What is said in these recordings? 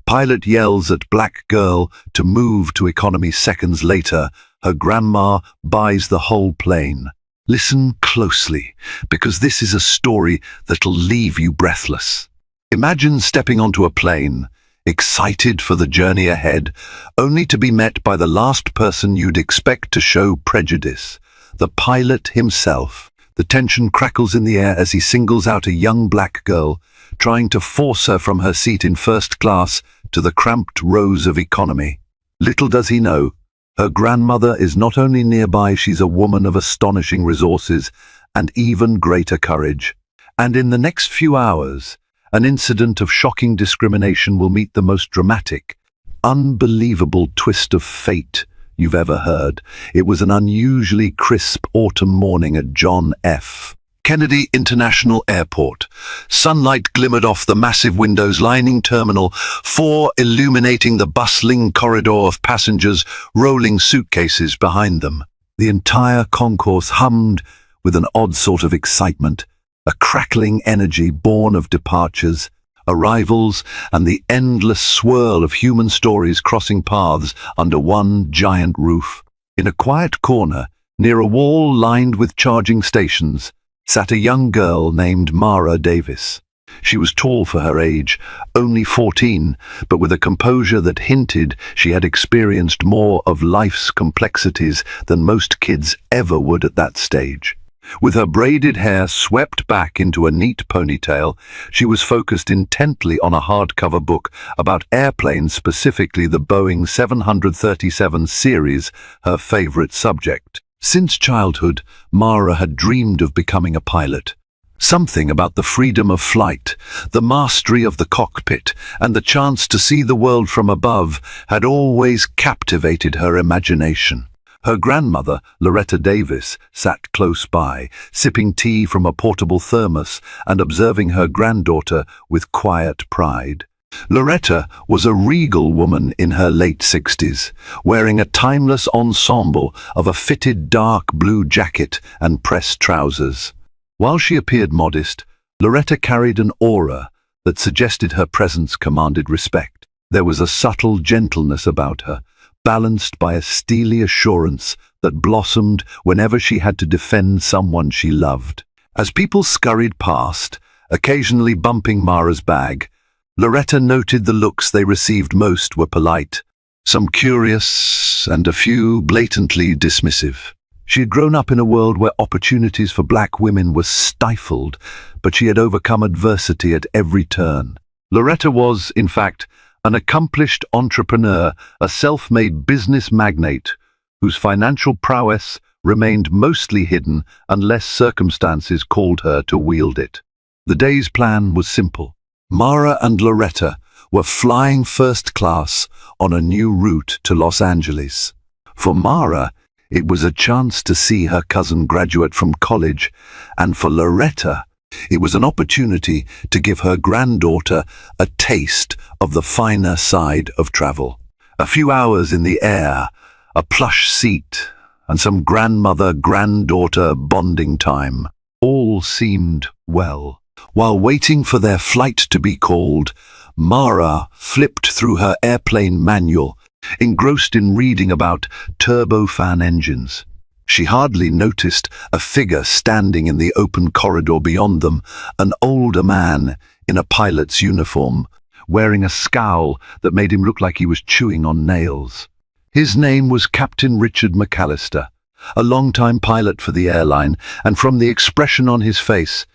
Pilot yells at black girl to move to economy. Seconds later, her grandma buys the whole plane. Listen closely, because this is a story that'll leave you breathless. Imagine stepping onto a plane, excited for the journey ahead, only to be met by the last person you'd expect to show prejudice, the pilot himself. The tension crackles in the air as he singles out a young black girl, trying to force her from her seat in first class to the cramped rows of economy. Little does he know, her grandmother is not only nearby, she's a woman of astonishing resources and even greater courage. And in the next few hours, an incident of shocking discrimination will meet the most dramatic, unbelievable twist of fate you've ever heard. It was an unusually crisp autumn morning at John F. Kennedy International Airport. Sunlight glimmered off the massive windows lining Terminal 4, illuminating the bustling corridor of passengers rolling suitcases behind them. The entire concourse hummed with an odd sort of excitement, a crackling energy born of departures, arrivals, and the endless swirl of human stories crossing paths under one giant roof. In a quiet corner, near a wall lined with charging stations, sat a young girl named Mara Davis. She was tall for her age, only 14, but with a composure that hinted she had experienced more of life's complexities than most kids ever would at that stage. With her braided hair swept back into a neat ponytail, she was focused intently on a hardcover book about airplanes, specifically the Boeing 737 series, her favorite subject. Since childhood, Mara had dreamed of becoming a pilot. Something about the freedom of flight, the mastery of the cockpit, and the chance to see the world from above had always captivated her imagination. Her grandmother, Loretta Davis, sat close by, sipping tea from a portable thermos and observing her granddaughter with quiet pride. Loretta was a regal woman in her late 60s, wearing a timeless ensemble of a fitted dark blue jacket and pressed trousers. While she appeared modest, Loretta carried an aura that suggested her presence commanded respect. There was a subtle gentleness about her, balanced by a steely assurance that blossomed whenever she had to defend someone she loved. As people scurried past, occasionally bumping Mara's bag, Loretta noted the looks they received. Most were polite, some curious, and a few blatantly dismissive. She had grown up in a world where opportunities for black women were stifled, but she had overcome adversity at every turn. Loretta was, in fact, an accomplished entrepreneur, a self-made business magnate whose financial prowess remained mostly hidden unless circumstances called her to wield it. The day's plan was simple. Mara and Loretta were flying first class on a new route to Los Angeles. For Mara, it was a chance to see her cousin graduate from college, and for Loretta, it was an opportunity to give her granddaughter a taste of the finer side of travel. A few hours in the air, a plush seat, and some grandmother-granddaughter bonding time. All seemed well. While waiting for their flight to be called, Mara flipped through her airplane manual, engrossed in reading about turbofan engines. She hardly noticed a figure standing in the open corridor beyond them, an older man in a pilot's uniform, wearing a scowl that made him look like he was chewing on nails. His name was Captain Richard McAllister, a longtime pilot for the airline, and from the expression on his face,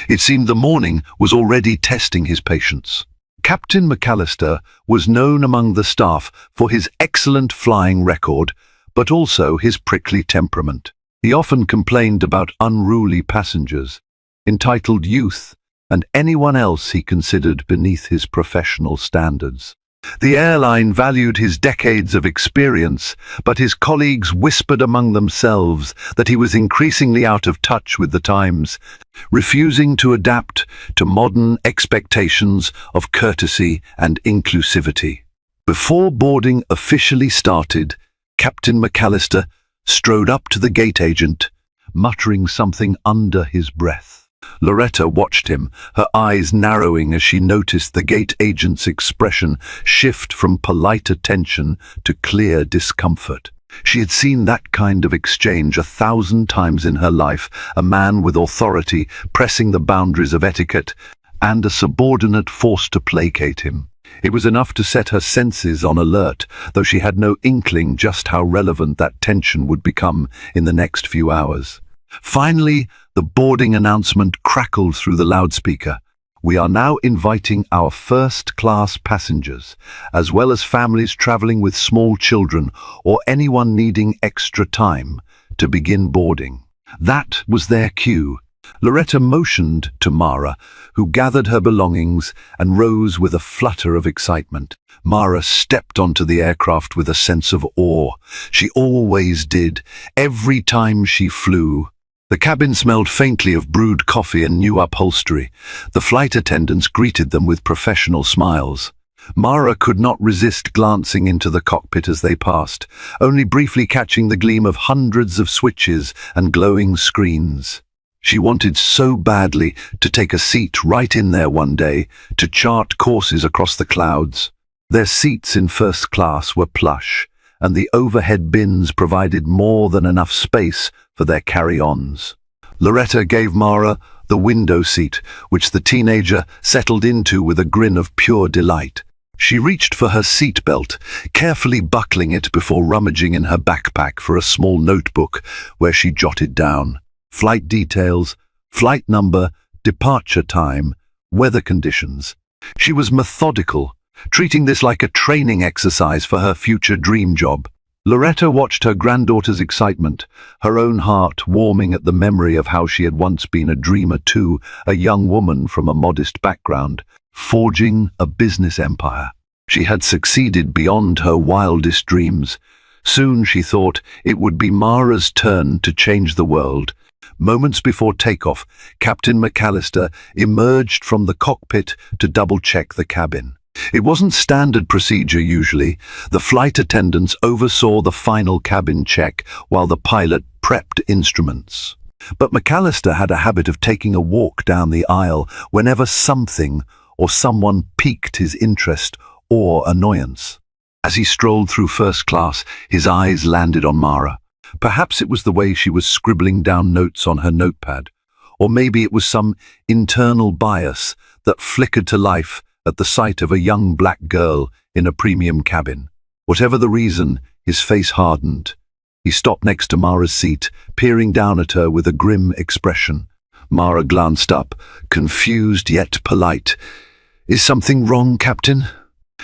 it seemed the morning was already testing his patience. Captain McAllister was known among the staff for his excellent flying record, but also his prickly temperament. He often complained about unruly passengers, entitled youth, and anyone else he considered beneath his professional standards. The airline valued his decades of experience, but his colleagues whispered among themselves that he was increasingly out of touch with the times, refusing to adapt to modern expectations of courtesy and inclusivity. Before boarding officially started, Captain McAllister strode up to the gate agent, muttering something under his breath. Loretta watched him, her eyes narrowing as she noticed the gate agent's expression shift from polite attention to clear discomfort. She had seen that kind of exchange 1,000 times in her life, a man with authority pressing the boundaries of etiquette, and a subordinate forced to placate him. It was enough to set her senses on alert, though she had no inkling just how relevant that tension would become in the next few hours. Finally, the boarding announcement crackled through the loudspeaker. We are now inviting our first-class passengers, as well as families traveling with small children or anyone needing extra time, to begin boarding. That was their cue. Loretta motioned to Mara, who gathered her belongings and rose with a flutter of excitement. Mara stepped onto the aircraft with a sense of awe. She always did, every time she flew. The cabin smelled faintly of brewed coffee and new upholstery. The flight attendants greeted them with professional smiles. Mara could not resist glancing into the cockpit as they passed, only briefly catching the gleam of hundreds of switches and glowing screens. She wanted so badly to take a seat right in there one day, to chart courses across the clouds. Their seats in first class were plush, and the overhead bins provided more than enough space for their carry-ons. Loretta gave Mara the window seat, which the teenager settled into with a grin of pure delight. She reached for her seatbelt, carefully buckling it before rummaging in her backpack for a small notebook where she jotted down flight details, flight number, departure time, weather conditions. She was methodical, treating this like a training exercise for her future dream job. Loretta watched her granddaughter's excitement, her own heart warming at the memory of how she had once been a dreamer too, a young woman from a modest background, forging a business empire. She had succeeded beyond her wildest dreams. Soon, she thought, it would be Mara's turn to change the world. Moments before takeoff, Captain McAllister emerged from the cockpit to double-check the cabin. It wasn't standard procedure usually. The flight attendants oversaw the final cabin check while the pilot prepped instruments. But McAllister had a habit of taking a walk down the aisle whenever something or someone piqued his interest or annoyance. As he strolled through first class, his eyes landed on Mara. Perhaps it was the way she was scribbling down notes on her notepad, or maybe it was some internal bias that flickered to life at the sight of a young black girl in a premium cabin. Whatever the reason, his face hardened. He stopped next to Mara's seat, peering down at her with a grim expression. Mara glanced up, confused yet polite. "Is something wrong, Captain?"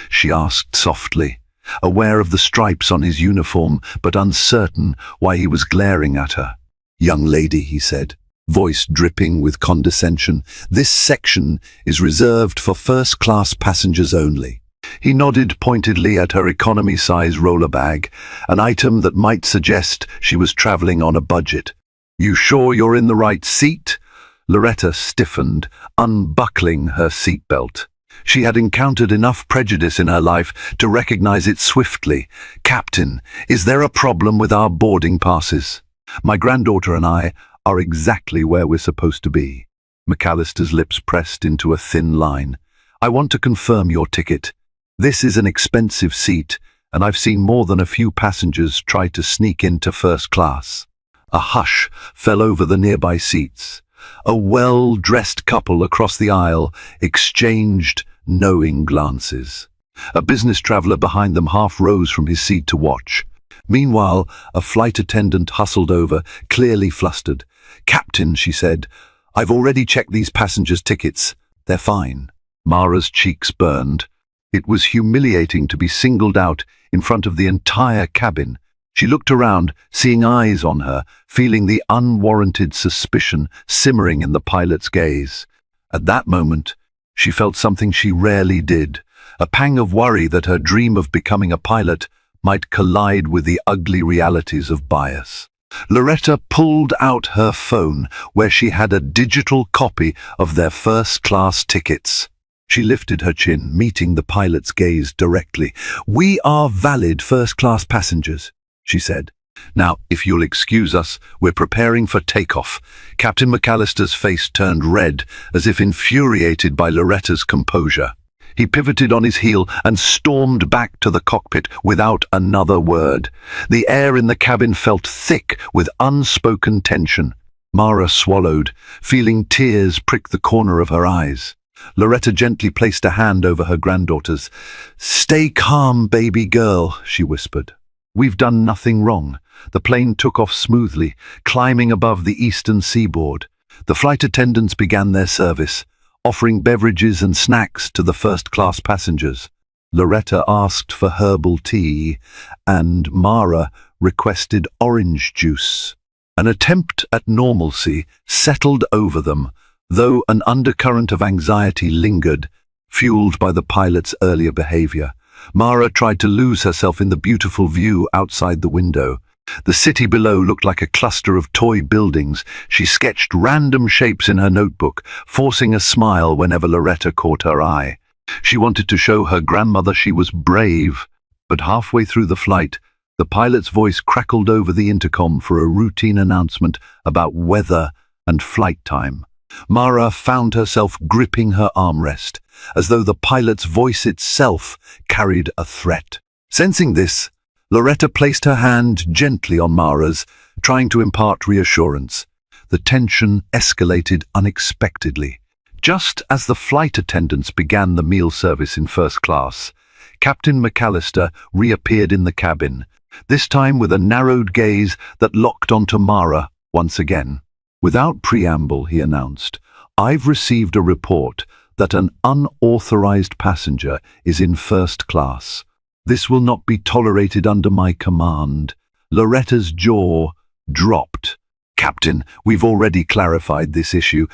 she asked softly, aware of the stripes on his uniform, but uncertain why he was glaring at her. "Young lady," he said, voice dripping with condescension, "this section is reserved for first-class passengers only." He nodded pointedly at her economy-size roller bag, an item that might suggest she was traveling on a budget. "You sure you're in the right seat?" Loretta stiffened, unbuckling her seatbelt. She had encountered enough prejudice in her life to recognize it swiftly. "Captain, is there a problem with our boarding passes? My granddaughter and I are exactly where we're supposed to be." McAllister's lips pressed into a thin line. "I want to confirm your ticket. This is an expensive seat, and I've seen more than a few passengers try to sneak into first class." A hush fell over the nearby seats. A well-dressed couple across the aisle exchanged knowing glances. A business traveler behind them half rose from his seat to watch. Meanwhile, a flight attendant hustled over, clearly flustered. "Captain," she said, "I've already checked these passengers' tickets. They're fine." Mara's cheeks burned. It was humiliating to be singled out in front of the entire cabin. She looked around, seeing eyes on her, feeling the unwarranted suspicion simmering in the pilot's gaze. At that moment, she felt something she rarely did, a pang of worry that her dream of becoming a pilot might collide with the ugly realities of bias. Loretta pulled out her phone, where she had a digital copy of their first-class tickets. She lifted her chin, meeting the pilot's gaze directly. "We are valid first-class passengers," she said. Now, if you'll excuse us, we're preparing for takeoff. Captain McAllister's face turned red, as if infuriated by Loretta's composure. He pivoted on his heel and stormed back to the cockpit without another word. The air in the cabin felt thick with unspoken tension. Mara swallowed, feeling tears prick the corner of her eyes. Loretta gently placed a hand over her granddaughter's. "Stay calm, baby girl," she whispered. "We've done nothing wrong." The plane took off smoothly, climbing above the eastern seaboard. The flight attendants began their service, offering beverages and snacks to the first-class passengers. Loretta asked for herbal tea, and Mara requested orange juice. An attempt at normalcy settled over them, though an undercurrent of anxiety lingered, fueled by the pilot's earlier behavior. Mara tried to lose herself in the beautiful view outside the window. The city below looked like a cluster of toy buildings. She sketched random shapes in her notebook, forcing a smile whenever Loretta caught her eye. She wanted to show her grandmother she was brave, but halfway through the flight, the pilot's voice crackled over the intercom for a routine announcement about weather and flight time. Mara found herself gripping her armrest, as though the pilot's voice itself carried a threat. Sensing this, Loretta placed her hand gently on Mara's, trying to impart reassurance. The tension escalated unexpectedly. Just as the flight attendants began the meal service in first class, Captain McAllister reappeared in the cabin, this time with a narrowed gaze that locked onto Mara once again. Without preamble, he announced, "I've received a report that an unauthorized passenger is in first class. This will not be tolerated under my command." Loretta's jaw dropped. "Captain, we've already clarified this issue.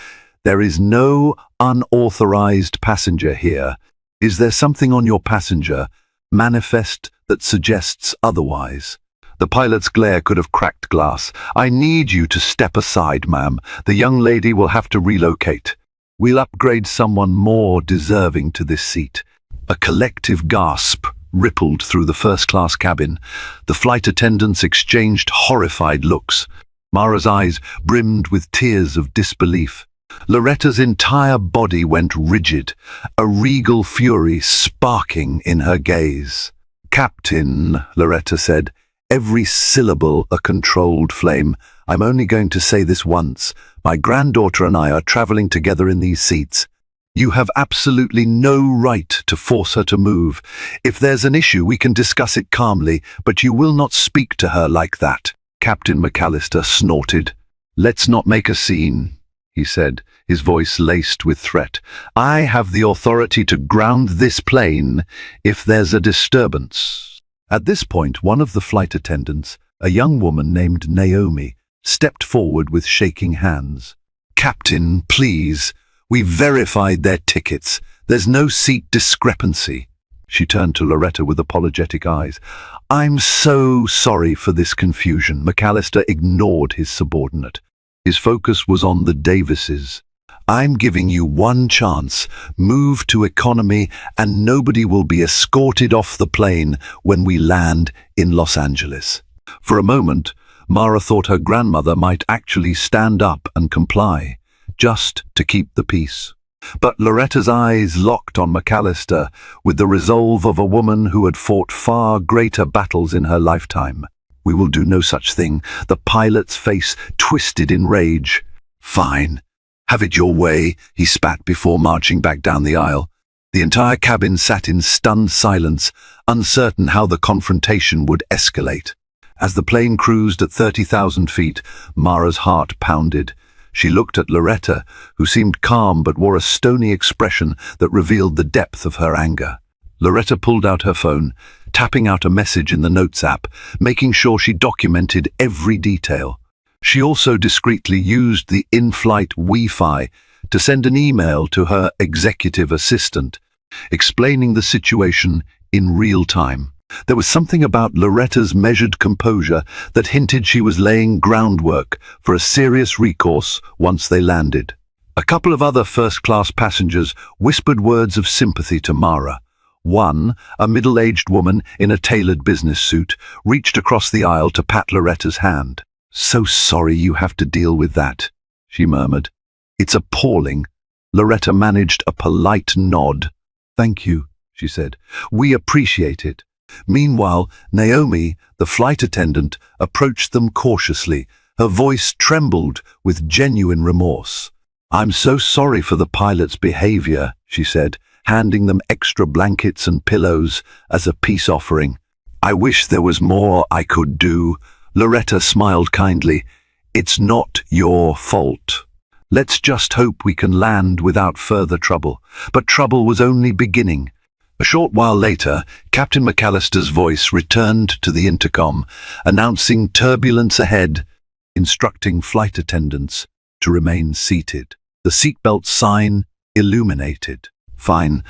There is no unauthorized passenger here. Is there something on your passenger manifest that suggests otherwise?" The pilot's glare could have cracked glass. "I need you to step aside, ma'am. The young lady will have to relocate. We'll upgrade someone more deserving to this seat." A collective gasp rippled through the first-class cabin. The flight attendants exchanged horrified looks. Mara's eyes brimmed with tears of disbelief. Loretta's entire body went rigid, a regal fury sparking in her gaze. "Captain," Loretta said, every syllable a controlled flame. "I'm only going to say this once. My granddaughter and I are traveling together in these seats. You have absolutely no right to force her to move. If there's an issue, we can discuss it calmly, but you will not speak to her like that." Captain McAllister snorted. "Let's not make a scene," he said, his voice laced with threat. "I have the authority to ground this plane if there's a disturbance." At this point, one of the flight attendants, a young woman named Naomi, stepped forward with shaking hands. "Captain, please. We've verified their tickets. There's no seat discrepancy." She turned to Loretta with apologetic eyes. "I'm so sorry for this confusion." McAllister ignored his subordinate. His focus was on the Davises. "I'm giving you one chance. Move to economy and nobody will be escorted off the plane when we land in Los Angeles." For a moment, Mara thought her grandmother might actually stand up and comply, just to keep the peace. But Loretta's eyes locked on McAllister with the resolve of a woman who had fought far greater battles in her lifetime. "We will do no such thing." The pilot's face twisted in rage. "Fine. Have it your way," he spat before marching back down the aisle. The entire cabin sat in stunned silence, uncertain how the confrontation would escalate. As the plane cruised at 30,000 feet, Mara's heart pounded. She looked at Loretta, who seemed calm but wore a stony expression that revealed the depth of her anger. Loretta pulled out her phone, tapping out a message in the Notes app, making sure she documented every detail. She also discreetly used the in-flight Wi-Fi to send an email to her executive assistant, explaining the situation in real time. There was something about Loretta's measured composure that hinted she was laying groundwork for a serious recourse once they landed. A couple of other first-class passengers whispered words of sympathy to Mara, One, a middle-aged woman in a tailored business suit, reached across the aisle to pat Loretta's hand. "So sorry you have to deal with that," she murmured. "It's appalling." Loretta managed a polite nod. "Thank you," she said. "We appreciate it." Meanwhile, Naomi, the flight attendant, approached them cautiously. Her voice trembled with genuine remorse. "I'm so sorry for the pilot's behavior," she said, handing them extra blankets and pillows as a peace offering. "I wish there was more I could do." Loretta smiled kindly. "It's not your fault. Let's just hope we can land without further trouble." But trouble was only beginning. A short while later, Captain McAllister's voice returned to the intercom, announcing turbulence ahead, instructing flight attendants to remain seated. The seatbelt sign illuminated. Fine.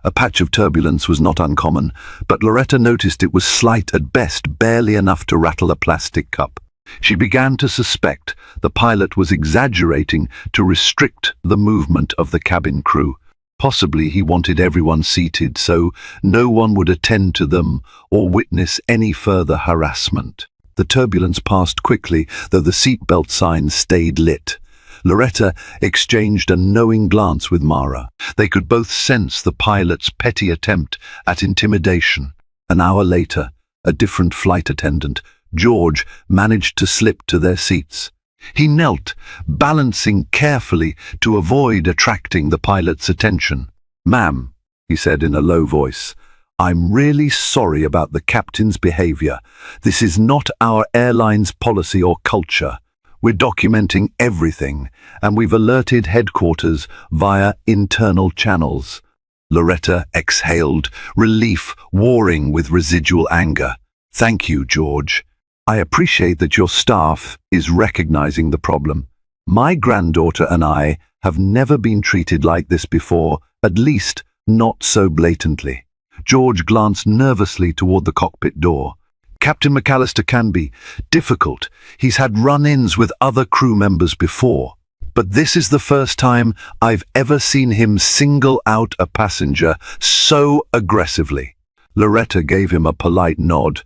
A patch of turbulence was not uncommon, but Loretta noticed it was slight at best, barely enough to rattle a plastic cup. She began to suspect the pilot was exaggerating to restrict the movement of the cabin crew. Possibly he wanted everyone seated so no one would attend to them or witness any further harassment. The turbulence passed quickly, though the seatbelt sign stayed lit. Loretta exchanged a knowing glance with Mara. They could both sense the pilot's petty attempt at intimidation. An hour later, a different flight attendant, George, managed to slip to their seats. He knelt, balancing carefully to avoid attracting the pilot's attention. "Ma'am," he said in a low voice, "I'm really sorry about the captain's behavior. This is not our airline's policy or culture. We're documenting everything, and we've alerted headquarters via internal channels." Loretta exhaled, relief warring with residual anger. "Thank you, George. I appreciate that your staff is recognizing the problem. My granddaughter and I have never been treated like this before, at least not so blatantly." George glanced nervously toward the cockpit door. "Captain McAllister can be difficult. He's had run-ins with other crew members before, but this is the first time I've ever seen him single out a passenger so aggressively." Loretta gave him a polite nod.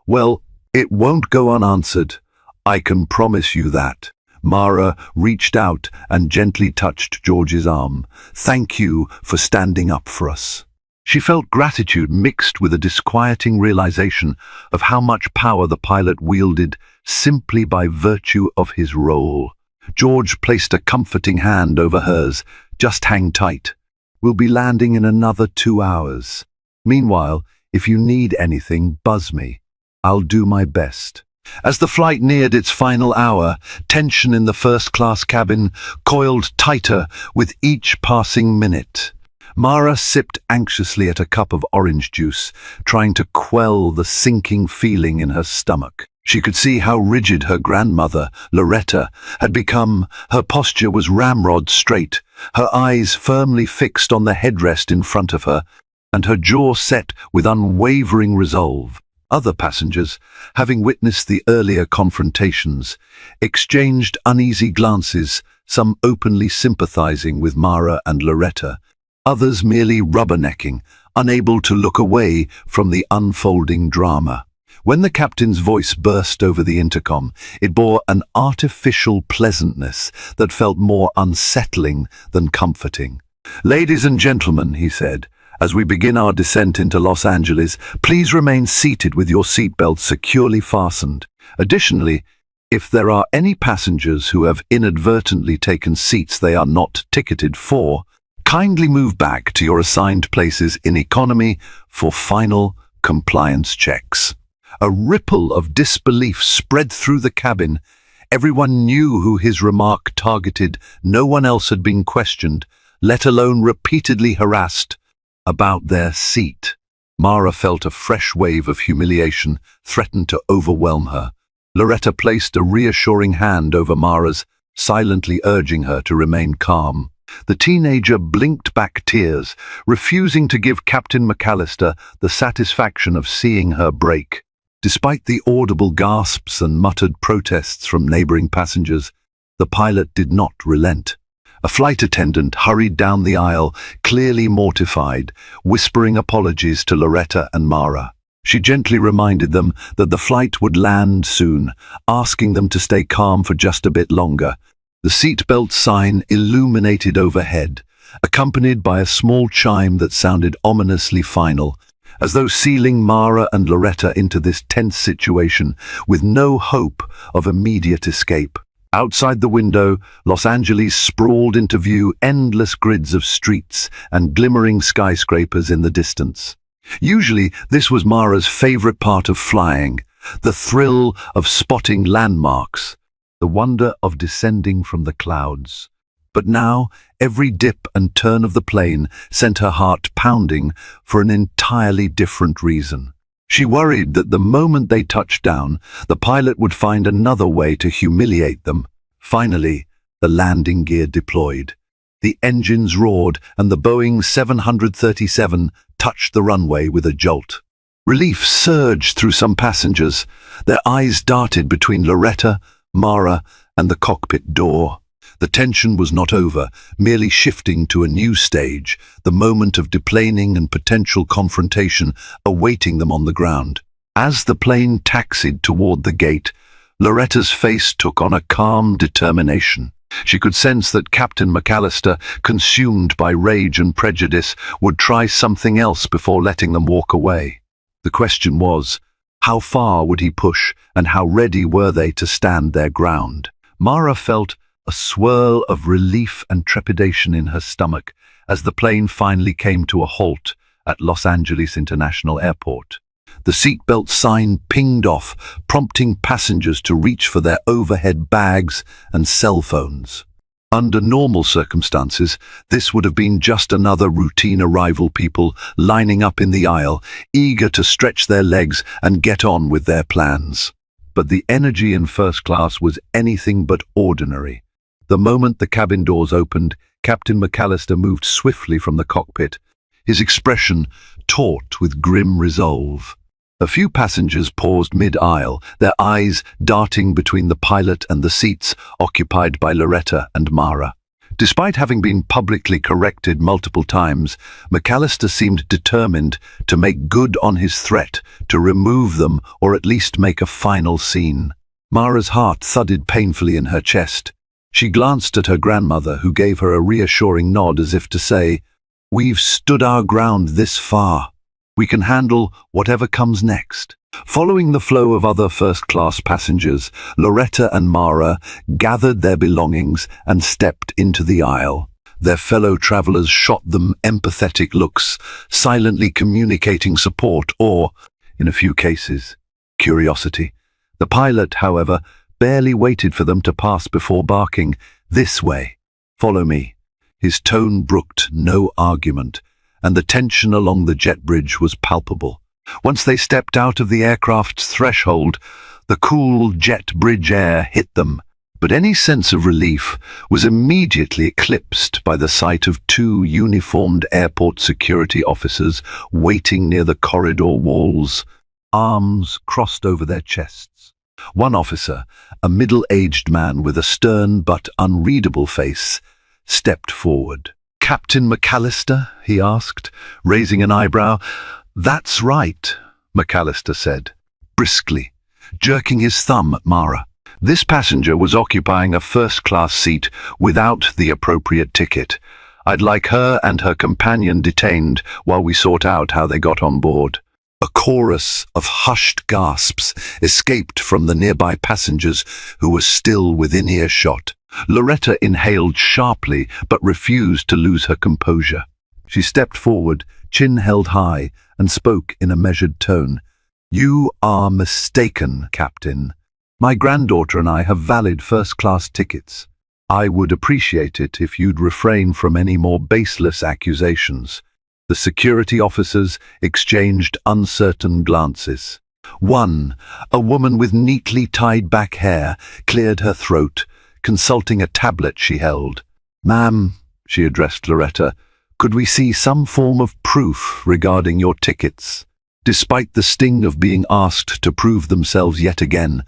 "Well, it won't go unanswered. I can promise you that." Mara reached out and gently touched George's arm. "Thank you for standing up for us." She felt gratitude mixed with a disquieting realization of how much power the pilot wielded simply by virtue of his role. George placed a comforting hand over hers. "Just hang tight. We'll be landing in another 2 hours. Meanwhile, if you need anything, buzz me. I'll do my best." As the flight neared its final hour, tension in the first-class cabin coiled tighter with each passing minute. Mara sipped anxiously at a cup of orange juice, trying to quell the sinking feeling in her stomach. She could see how rigid her grandmother, Loretta, had become. Her posture was ramrod straight, her eyes firmly fixed on the headrest in front of her, and her jaw set with unwavering resolve. Other passengers, having witnessed the earlier confrontations, exchanged uneasy glances, some openly sympathizing with Mara and Loretta, others merely rubbernecking, unable to look away from the unfolding drama. When the captain's voice burst over the intercom, it bore an artificial pleasantness that felt more unsettling than comforting. "Ladies and gentlemen," he said, "as we begin our descent into Los Angeles, please remain seated with your seatbelts securely fastened. Additionally, if there are any passengers who have inadvertently taken seats they are not ticketed for, kindly move back to your assigned places in economy for final compliance checks." A ripple of disbelief spread through the cabin. Everyone knew who his remark targeted. No one else had been questioned, let alone repeatedly harassed about their seat. Mara felt a fresh wave of humiliation threatened to overwhelm her. Loretta placed a reassuring hand over Mara's, silently urging her to remain calm. The teenager blinked back tears, refusing to give Captain McAllister the satisfaction of seeing her break. Despite the audible gasps and muttered protests from neighboring passengers, the pilot did not relent. A flight attendant hurried down the aisle, clearly mortified, whispering apologies to Loretta and Mara. She gently reminded them that the flight would land soon, asking them to stay calm for just a bit longer. The seatbelt sign illuminated overhead, accompanied by a small chime that sounded ominously final, as though sealing Mara and Loretta into this tense situation with no hope of immediate escape. Outside the window, Los Angeles sprawled into view, endless grids of streets and glimmering skyscrapers in the distance. Usually, this was Mara's favorite part of flying, the thrill of spotting landmarks, the wonder of descending from the clouds. But now, every dip and turn of the plane sent her heart pounding for an entirely different reason. She worried that the moment they touched down, the pilot would find another way to humiliate them. Finally, the landing gear deployed. The engines roared and the Boeing 737 touched the runway with a jolt. Relief surged through some passengers. Their eyes darted between Loretta, Mara, and the cockpit door. The tension was not over, merely shifting to a new stage, the moment of deplaning and potential confrontation awaiting them on the ground. As the plane taxied toward the gate, Loretta's face took on a calm determination. She could sense that Captain McAllister, consumed by rage and prejudice, would try something else before letting them walk away. The question was, how far would he push, and how ready were they to stand their ground? Mara felt a swirl of relief and trepidation in her stomach as the plane finally came to a halt at Los Angeles International Airport. The seatbelt sign pinged off, prompting passengers to reach for their overhead bags and cell phones. Under normal circumstances, this would have been just another routine arrival, people lining up in the aisle, eager to stretch their legs and get on with their plans. But the energy in first class was anything but ordinary. The moment the cabin doors opened, Captain McAllister moved swiftly from the cockpit, his expression taut with grim resolve. A few passengers paused mid-aisle, their eyes darting between the pilot and the seats occupied by Loretta and Mara. Despite having been publicly corrected multiple times, McAllister seemed determined to make good on his threat to remove them or at least make a final scene. Mara's heart thudded painfully in her chest. She glanced at her grandmother, who gave her a reassuring nod as if to say, "We've stood our ground this far. We can handle whatever comes next." Following the flow of other first-class passengers, Loretta and Mara gathered their belongings and stepped into the aisle. Their fellow travelers shot them empathetic looks, silently communicating support or, in a few cases, curiosity. The pilot, however, barely waited for them to pass before barking, "This way. Follow me." His tone brooked no argument, and the tension along the jet bridge was palpable. Once they stepped out of the aircraft's threshold, the cool jet bridge air hit them, but any sense of relief was immediately eclipsed by the sight of two uniformed airport security officers waiting near the corridor walls, arms crossed over their chests. One officer, a middle-aged man with a stern but unreadable face, stepped forward. "Captain McAllister?" he asked, raising an eyebrow. "That's right," McAllister said, briskly, jerking his thumb at Mara. This passenger was occupying a first-class seat without the appropriate ticket. I'd like her and her companion detained while we sort out how they got on board. A chorus of hushed gasps escaped from the nearby passengers who were still within earshot. Loretta inhaled sharply but refused to lose her composure. She stepped forward, chin held high, and spoke in a measured tone. "You are mistaken, Captain. My granddaughter and I have valid first-class tickets. I would appreciate it if you'd refrain from any more baseless accusations." The security officers exchanged uncertain glances. One, a woman with neatly tied back hair, cleared her throat, consulting a tablet she held. "Ma'am," she addressed Loretta, "could we see some form of proof regarding your tickets?" Despite the sting of being asked to prove themselves yet again,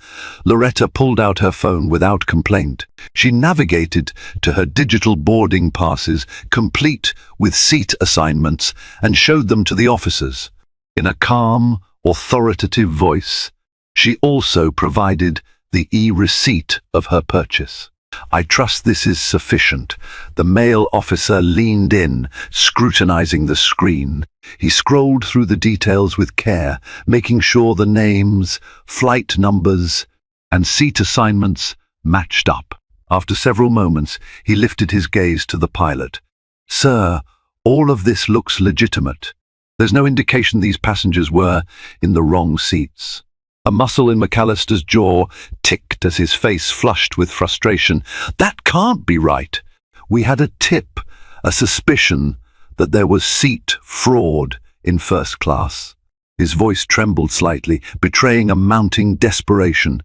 Loretta pulled out her phone without complaint. She navigated to her digital boarding passes, complete with seat assignments, and showed them to the officers. In a calm, authoritative voice, she also provided the e-receipt of her purchase. "I trust this is sufficient." The male officer leaned in, scrutinizing the screen. He scrolled through the details with care, making sure the names, flight numbers, and seat assignments matched up. After several moments, he lifted his gaze to the pilot. "Sir, all of this looks legitimate. There's no indication these passengers were in the wrong seats." A muscle in McAllister's jaw ticked as his face flushed with frustration. "That can't be right. We had a tip, a suspicion that there was seat fraud in first class." His voice trembled slightly, betraying a mounting desperation.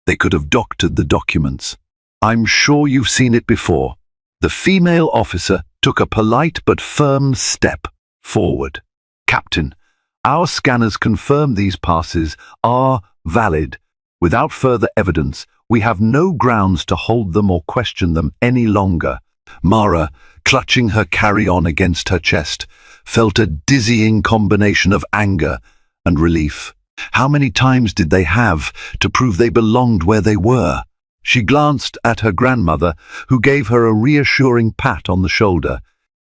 "They could have doctored the documents." "I'm sure you've seen it before." The female officer took a polite but firm step forward. "Captain, our scanners confirm these passes are valid. Without further evidence, we have no grounds to hold them or question them any longer." Mara, clutching her carry-on against her chest, felt a dizzying combination of anger and relief. How many times did they have to prove they belonged where they were? She glanced at her grandmother, who gave her a reassuring pat on the shoulder.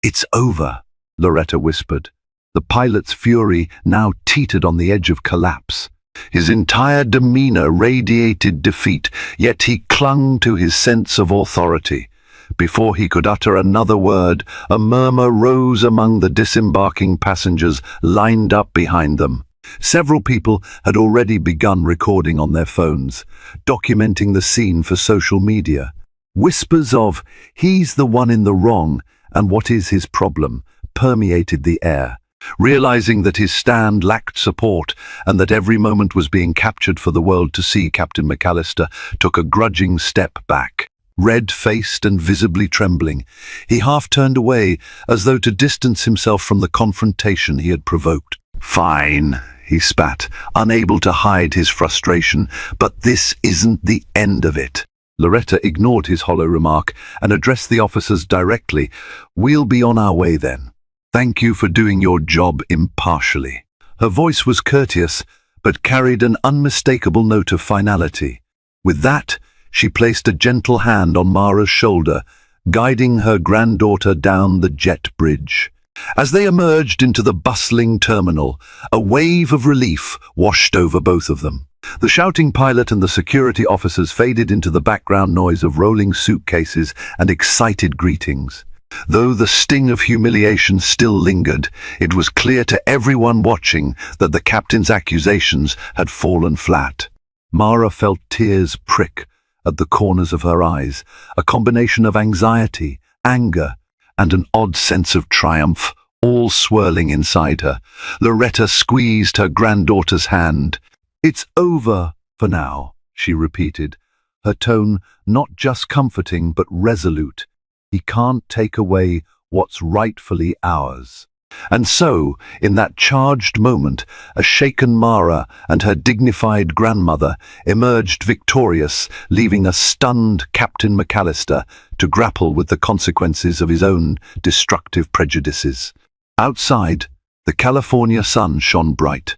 "It's over," Loretta whispered. The pilot's fury now teetered on the edge of collapse. His entire demeanor radiated defeat, yet he clung to his sense of authority. Before he could utter another word, a murmur rose among the disembarking passengers lined up behind them. Several people had already begun recording on their phones, documenting the scene for social media. Whispers of, "He's the one in the wrong, and what is his problem?" permeated the air. Realizing that his stand lacked support and that every moment was being captured for the world to see, Captain McAllister took a grudging step back. Red-faced and visibly trembling, he half turned away as though to distance himself from the confrontation he had provoked. "Fine," he spat, unable to hide his frustration, "but this isn't the end of it." Loretta ignored his hollow remark and addressed the officers directly. "We'll be on our way then. Thank you for doing your job impartially." Her voice was courteous, but carried an unmistakable note of finality. With that, she placed a gentle hand on Mara's shoulder, guiding her granddaughter down the jet bridge. As they emerged into the bustling terminal, a wave of relief washed over both of them. The shouting pilot and the security officers faded into the background noise of rolling suitcases and excited greetings. Though the sting of humiliation still lingered, it was clear to everyone watching that the captain's accusations had fallen flat. Mara felt tears prick at the corners of her eyes, a combination of anxiety, anger, and an odd sense of triumph, all swirling inside her. Loretta squeezed her granddaughter's hand. "It's over for now," she repeated, her tone not just comforting but resolute. "He can't take away what's rightfully ours." And so, in that charged moment, a shaken Mara and her dignified grandmother emerged victorious, leaving a stunned Captain McAllister to grapple with the consequences of his own destructive prejudices. Outside, the California sun shone bright.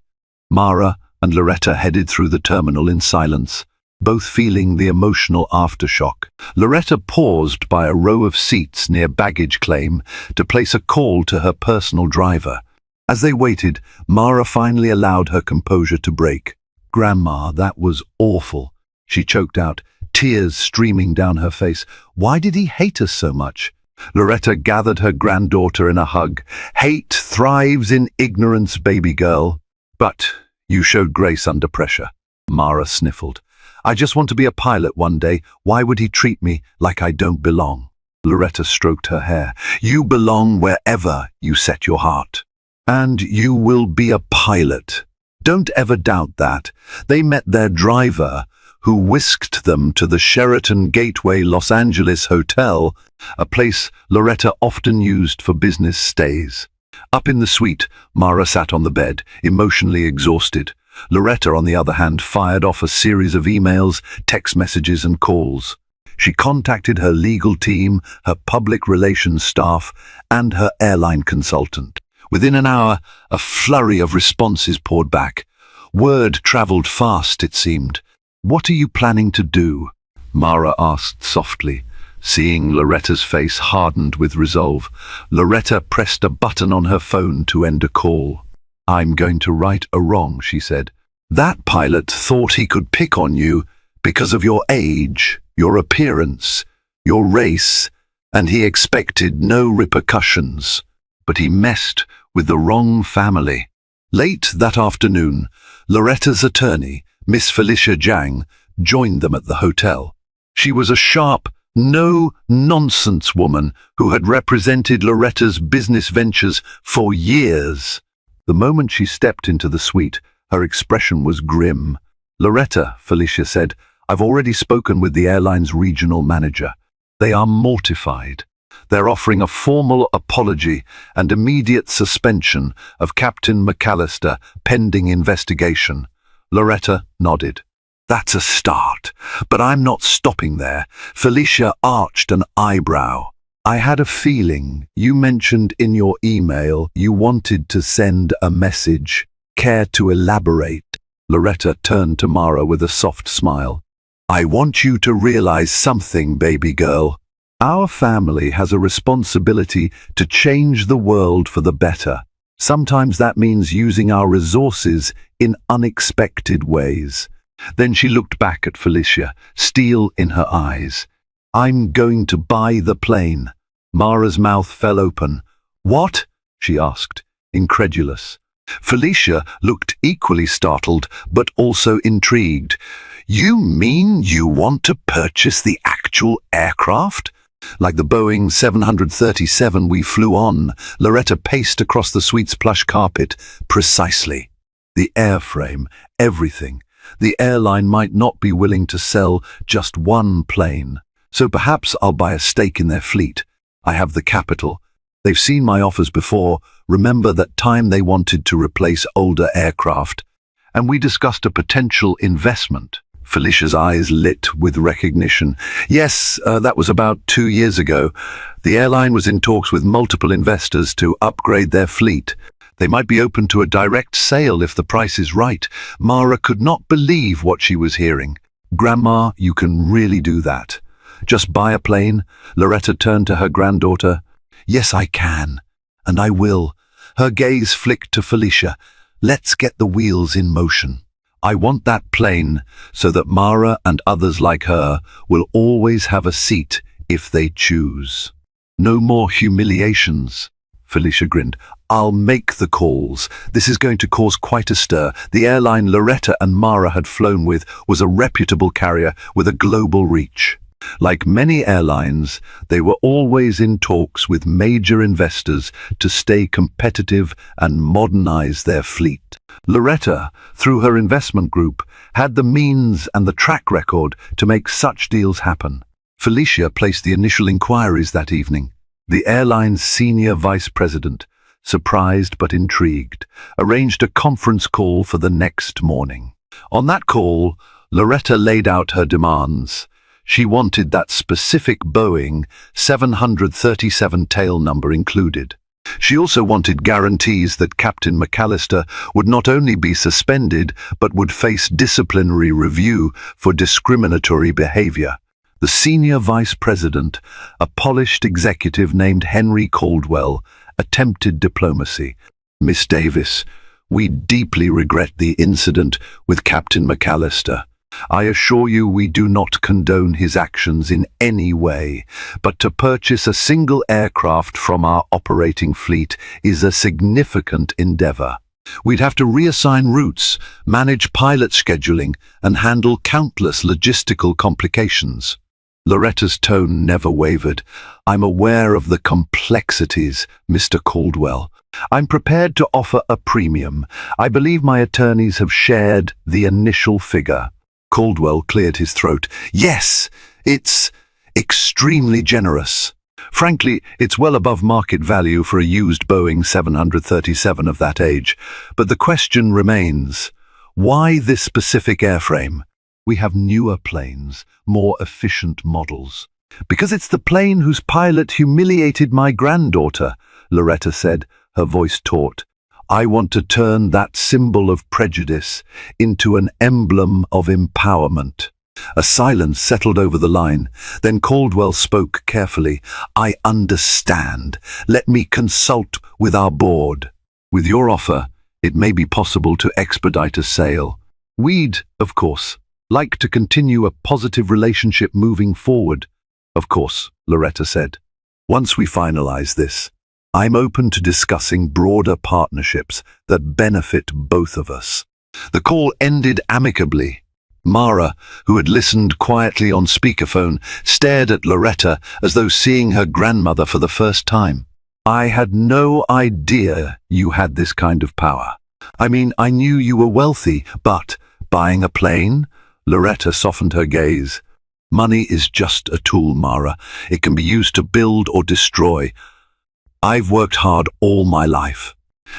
Mara and Loretta headed through the terminal in silence, both feeling the emotional aftershock. Loretta paused by a row of seats near baggage claim to place a call to her personal driver. As they waited, Mara finally allowed her composure to break. "Grandma, that was awful," she choked out, tears streaming down her face. "Why did he hate us so much?" Loretta gathered her granddaughter in a hug. "Hate thrives in ignorance, baby girl. But you showed grace under pressure." Mara sniffled. "I just want to be a pilot one day. Why would he treat me like I don't belong?" Loretta stroked her hair. "You belong wherever you set your heart. And you will be a pilot. Don't ever doubt that." They met their driver, who whisked them to the Sheraton Gateway Los Angeles Hotel, a place Loretta often used for business stays. Up in the suite, Mara sat on the bed, emotionally exhausted. Loretta, on the other hand, fired off a series of emails, text messages and calls. She contacted her legal team, her public relations staff, and her airline consultant. Within an hour, a flurry of responses poured back. Word traveled fast, it seemed. "What are you planning to do?" Mara asked softly. Seeing Loretta's face hardened with resolve, Loretta pressed a button on her phone to end a call. "I'm going to right a wrong," she said. "That pilot thought he could pick on you because of your age, your appearance, your race, and he expected no repercussions. But he messed with the wrong family." Late that afternoon, Loretta's attorney, Miss Felicia Zhang, joined them at the hotel. She was a sharp, no-nonsense woman who had represented Loretta's business ventures for years. The moment she stepped into the suite, her expression was grim. "Loretta," Felicia said, "I've already spoken with the airline's regional manager. They are mortified. They're offering a formal apology and immediate suspension of Captain McAllister pending investigation." Loretta nodded. "That's a start, but I'm not stopping there." Felicia arched an eyebrow. "I had a feeling you mentioned in your email you wanted to send a message. Care to elaborate?" Loretta turned to Mara with a soft smile. "I want you to realize something, baby girl. Our family has a responsibility to change the world for the better. Sometimes that means using our resources in unexpected ways." Then she looked back at Felicia, steel in her eyes. "I'm going to buy the plane." Mara's mouth fell open. "What?" she asked, incredulous. Felicia looked equally startled, but also intrigued. "You mean you want to purchase the actual aircraft?" "Like the Boeing 737 we flew on." Loretta paced across the suite's plush carpet. "Precisely. The airframe, everything. The airline might not be willing to sell just one plane, so perhaps I'll buy a stake in their fleet. I have the capital. They've seen my offers before. Remember that time they wanted to replace older aircraft, and we discussed a potential investment." Felicia's eyes lit with recognition. "Yes, that was about 2 years ago. The airline was in talks with multiple investors to upgrade their fleet. They might be open to a direct sale if the price is right." Mara could not believe what she was hearing. "Grandma, you can really do that. Just buy a plane?" Loretta turned to her granddaughter. "Yes, I can, and I will." Her gaze flicked to Felicia. "Let's get the wheels in motion. I want that plane so that Mara and others like her will always have a seat if they choose. No more humiliations." Felicia grinned. "I'll make the calls. This is going to cause quite a stir." The airline Loretta and Mara had flown with was a reputable carrier with a global reach. Like many airlines, they were always in talks with major investors to stay competitive and modernize their fleet. Loretta, through her investment group, had the means and the track record to make such deals happen. Felicia placed the initial inquiries that evening. The airline's senior vice president, surprised but intrigued, arranged a conference call for the next morning. On that call, Loretta laid out her demands. She wanted that specific Boeing 737 tail number included. She also wanted guarantees that Captain McAllister would not only be suspended, but would face disciplinary review for discriminatory behavior. The senior vice president, a polished executive named Henry Caldwell, attempted diplomacy. "Miss Davis, we deeply regret the incident with Captain McAllister. I assure you we do not condone his actions in any way, but to purchase a single aircraft from our operating fleet is a significant endeavor. We'd have to reassign routes, manage pilot scheduling, and handle countless logistical complications." Loretta's tone never wavered. "I'm aware of the complexities, Mr. Caldwell. I'm prepared to offer a premium. I believe my attorneys have shared the initial figure." Caldwell cleared his throat. "Yes, it's extremely generous." Frankly, it's well above market value for a used Boeing 737 of that age. But the question remains, why this specific airframe? We have newer planes, more efficient models. Because it's the plane whose pilot humiliated my granddaughter, Loretta said, her voice taut. I want to turn that symbol of prejudice into an emblem of empowerment. A silence settled over the line. Then Caldwell spoke carefully. I understand. Let me consult with our board. With your offer, it may be possible to expedite a sale. We'd, of course, like to continue a positive relationship moving forward. Of course, Loretta said. Once we finalize this, I'm open to discussing broader partnerships that benefit both of us. The call ended amicably. Mara, who had listened quietly on speakerphone, stared at Loretta as though seeing her grandmother for the first time. I had no idea you had this kind of power. I mean, I knew you were wealthy, but buying a plane? Loretta softened her gaze. Money is just a tool, Mara. It can be used to build or destroy. I've worked hard all my life.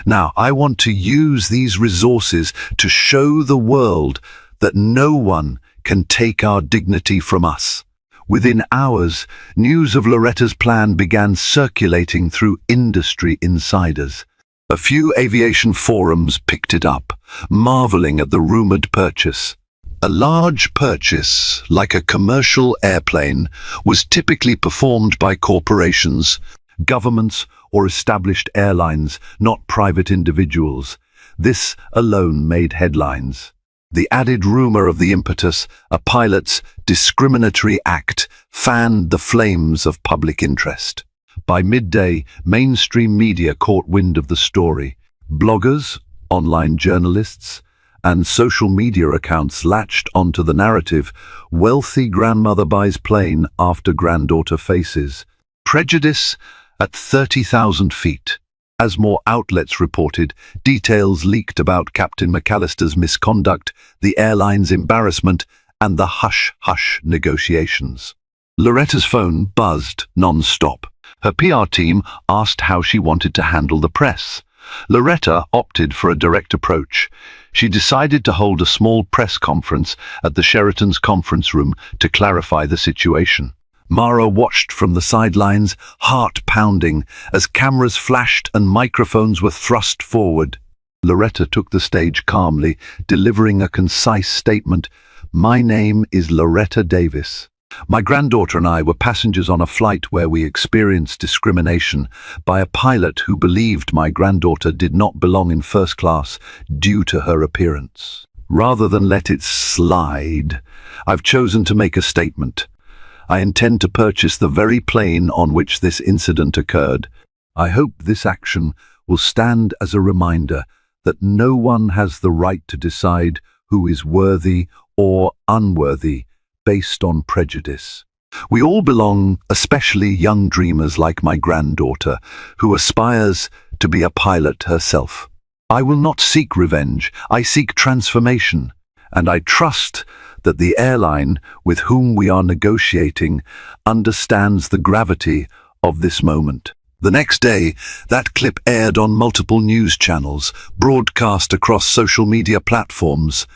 Now, I want to use these resources to show the world that no one can take our dignity from us. Within hours, news of Loretta's plan began circulating through industry insiders. A few aviation forums picked it up, marveling at the rumored purchase. A large purchase, like a commercial airplane, was typically performed by corporations, governments, or established airlines, not private individuals. This alone made headlines. The added rumor of the impetus, a pilot's discriminatory act, fanned the flames of public interest. By midday, mainstream media caught wind of the story. Bloggers, online journalists, and social media accounts latched onto the narrative. Wealthy grandmother buys plane after granddaughter faces prejudice at 30,000 feet. As more outlets reported, details leaked about Captain McAllister's misconduct, the airline's embarrassment, and the hush-hush negotiations. Loretta's phone buzzed non-stop. Her PR team asked how she wanted to handle the press. Loretta opted for a direct approach. She decided to hold a small press conference at the Sheraton's conference room to clarify the situation. Mara watched from the sidelines, heart pounding, as cameras flashed and microphones were thrust forward. Loretta took the stage calmly, delivering a concise statement. My name is Loretta Davis. My granddaughter and I were passengers on a flight where we experienced discrimination by a pilot who believed my granddaughter did not belong in first class due to her appearance. Rather than let it slide, I've chosen to make a statement. I intend to purchase the very plane on which this incident occurred. I hope this action will stand as a reminder that no one has the right to decide who is worthy or unworthy based on prejudice. We all belong, especially young dreamers like my granddaughter, who aspires to be a pilot herself. I will not seek revenge, I seek transformation, and I trust that the airline with whom we are negotiating understands the gravity of this moment. The next day, that clip aired on multiple news channels, broadcast across social media platforms,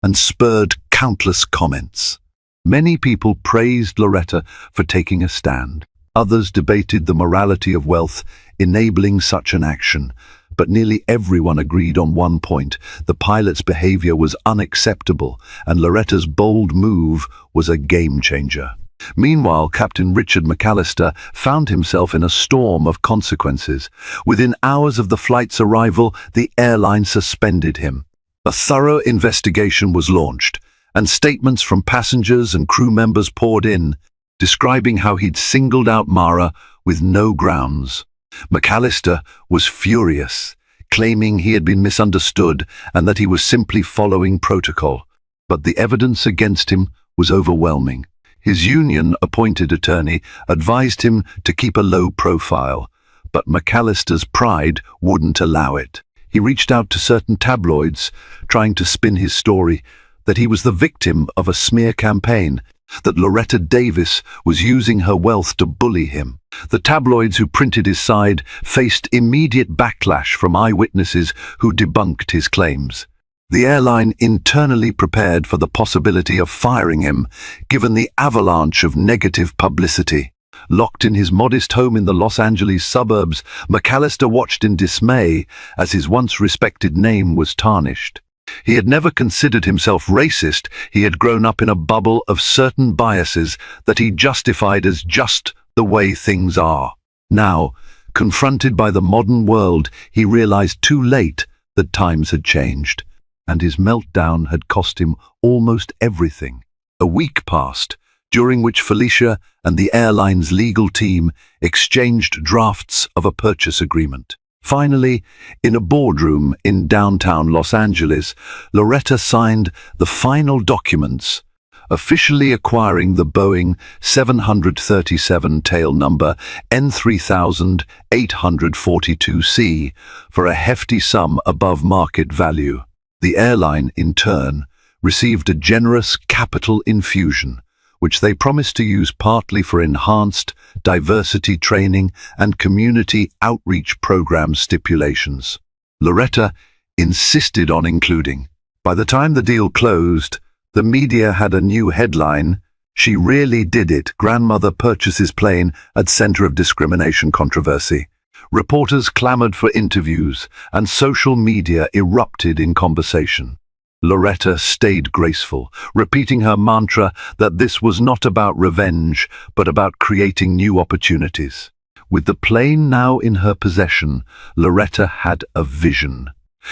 and spurred countless comments. Many people praised Loretta for taking a stand. Others debated the morality of wealth enabling such an action. But nearly everyone agreed on one point. The pilot's behavior was unacceptable, and Loretta's bold move was a game-changer. Meanwhile, Captain Richard McAllister found himself in a storm of consequences. Within hours of the flight's arrival, the airline suspended him. A thorough investigation was launched, and statements from passengers and crew members poured in, describing how he'd singled out Mara with no grounds. McAllister was furious, claiming he had been misunderstood and that he was simply following protocol. But the evidence against him was overwhelming. His union-appointed attorney advised him to keep a low profile, but McAllister's pride wouldn't allow it. He reached out to certain tabloids, trying to spin his story that he was the victim of a smear campaign. that Loretta Davis was using her wealth to bully him. The tabloids who printed his side faced immediate backlash from eyewitnesses who debunked his claims. The airline internally prepared for the possibility of firing him, given the avalanche of negative publicity. Locked in his modest home in the Los Angeles suburbs, McAllister watched in dismay as his once respected name was tarnished. He had never considered himself racist. He had grown up in a bubble of certain biases that he justified as just the way things are. Now, confronted by the modern world, he realized too late that times had changed, and his meltdown had cost him almost everything. A week passed, during which Felicia and the airline's legal team exchanged drafts of a purchase agreement. Finally, in a boardroom in downtown Los Angeles, Loretta signed the final documents, officially acquiring the Boeing 737 tail number N3842C for a hefty sum above market value. The airline, in turn, received a generous capital infusion, which they promised to use partly for enhanced diversity training and community outreach program stipulations. Loretta insisted on including. By the time the deal closed, the media had a new headline: "She really did it. Grandmother purchases plane at center of discrimination controversy." Reporters clamored for interviews, and social media erupted in conversation. Loretta stayed graceful, repeating her mantra that this was not about revenge, but about creating new opportunities. With the plane now in her possession, Loretta had a vision.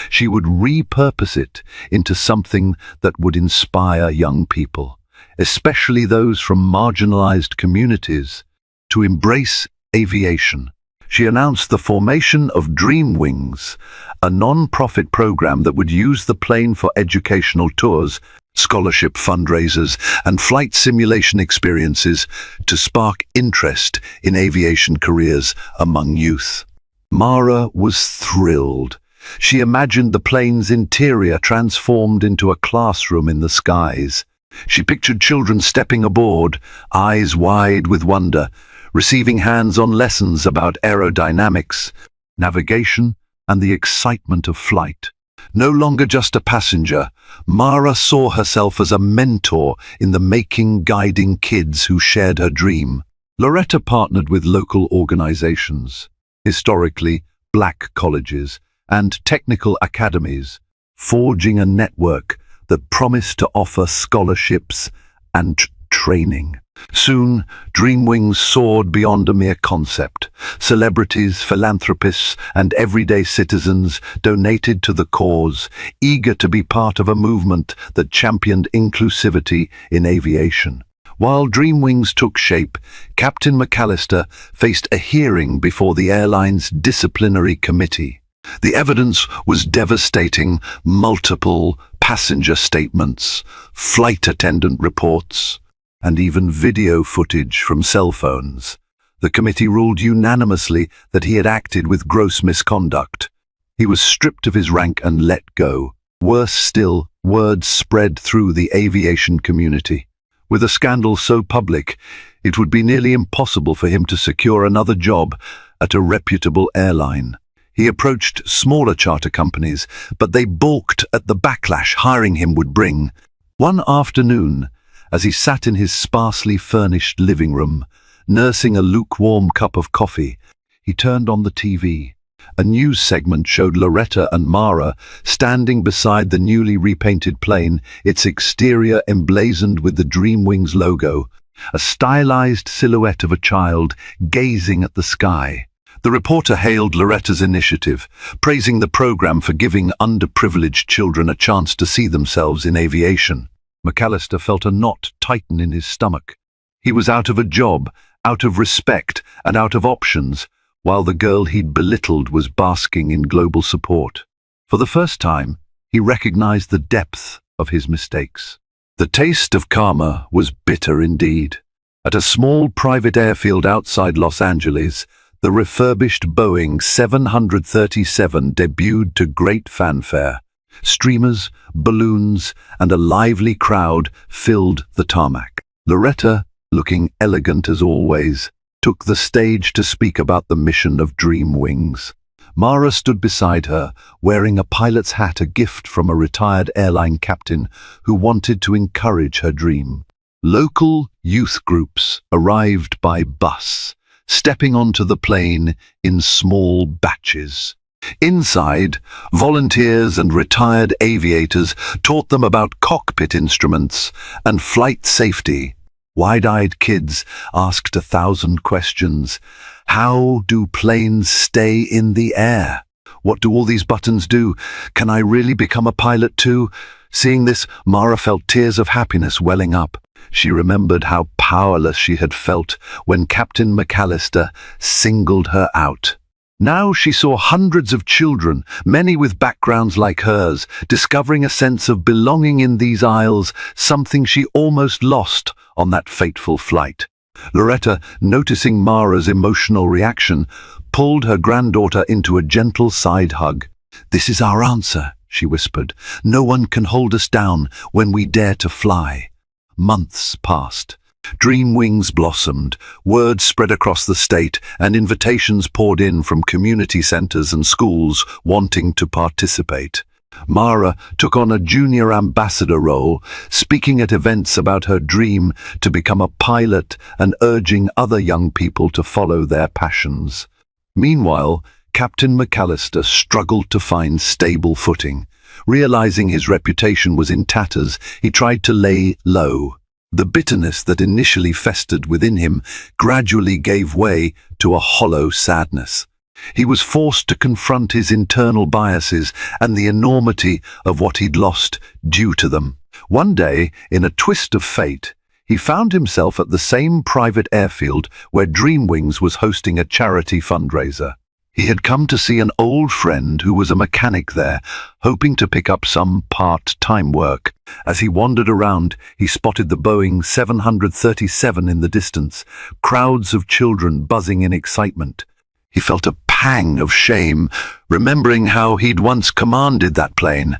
She would repurpose it into something that would inspire young people, especially those from marginalized communities, to embrace aviation. She announced the formation of DreamWings, a non-profit program that would use the plane for educational tours, scholarship fundraisers, and flight simulation experiences to spark interest in aviation careers among youth. Mara was thrilled. She imagined the plane's interior transformed into a classroom in the skies. She pictured children stepping aboard, eyes wide with wonder, receiving hands-on lessons about aerodynamics, navigation, and the excitement of flight. No longer just a passenger, Mara saw herself as a mentor in the making, guiding kids who shared her dream. Loretta partnered with local organizations, historically black colleges, and technical academies, forging a network that promised to offer scholarships and training. Soon, DreamWings soared beyond a mere concept. Celebrities, philanthropists, and everyday citizens donated to the cause, eager to be part of a movement that championed inclusivity in aviation. While DreamWings took shape, Captain McAllister faced a hearing before the airline's disciplinary committee. The evidence was devastating: multiple passenger statements, flight attendant reports, and even video footage from cell phones. The committee ruled unanimously that he had acted with gross misconduct. He was stripped of his rank and let go. Worse still, word spread through the aviation community. With a scandal so public, it would be nearly impossible for him to secure another job at a reputable airline. He approached smaller charter companies, but they balked at the backlash hiring him would bring. One afternoon, as he sat in his sparsely furnished living room, nursing a lukewarm cup of coffee, he turned on the TV. A news segment showed Loretta and Mara standing beside the newly repainted plane, its exterior emblazoned with the DreamWings logo, a stylized silhouette of a child gazing at the sky. The reporter hailed Loretta's initiative, praising the program for giving underprivileged children a chance to see themselves in aviation. McAllister felt a knot tighten in his stomach. He was out of a job, out of respect, and out of options, while the girl he'd belittled was basking in global support. For the first time, he recognized the depth of his mistakes. The taste of karma was bitter indeed. At a small private airfield outside Los Angeles, the refurbished Boeing 737 debuted to great fanfare. Streamers, balloons, and a lively crowd filled the tarmac. Loretta, looking elegant as always, took the stage to speak about the mission of Dreamwings. Mara stood beside her, wearing a pilot's hat, a gift from a retired airline captain who wanted to encourage her dream. Local youth groups arrived by bus, stepping onto the plane in small batches. Inside, volunteers and retired aviators taught them about cockpit instruments and flight safety. Wide-eyed kids asked 1,000 questions. How do planes stay in the air? What do all these buttons do? Can I really become a pilot too? Seeing this, Mara felt tears of happiness welling up. She remembered how powerless she had felt when Captain McAllister singled her out. Now she saw hundreds of children, many with backgrounds like hers, discovering a sense of belonging in these aisles, something she almost lost on that fateful flight. Loretta, noticing Mara's emotional reaction, pulled her granddaughter into a gentle side hug. "This is our answer," she whispered. "No one can hold us down when we dare to fly." Months passed. Dreamwings blossomed, word spread across the state, and invitations poured in from community centers and schools wanting to participate. Mara took on a junior ambassador role, speaking at events about her dream to become a pilot and urging other young people to follow their passions. Meanwhile, Captain McAllister struggled to find stable footing. Realizing his reputation was in tatters, he tried to lay low. The bitterness that initially festered within him gradually gave way to a hollow sadness. He was forced to confront his internal biases and the enormity of what he'd lost due to them. One day, in a twist of fate, he found himself at the same private airfield where Dreamwings was hosting a charity fundraiser. He had come to see an old friend who was a mechanic there, hoping to pick up some part-time work. As he wandered around, he spotted the Boeing 737 in the distance, crowds of children buzzing in excitement. He felt a pang of shame, remembering how he'd once commanded that plane,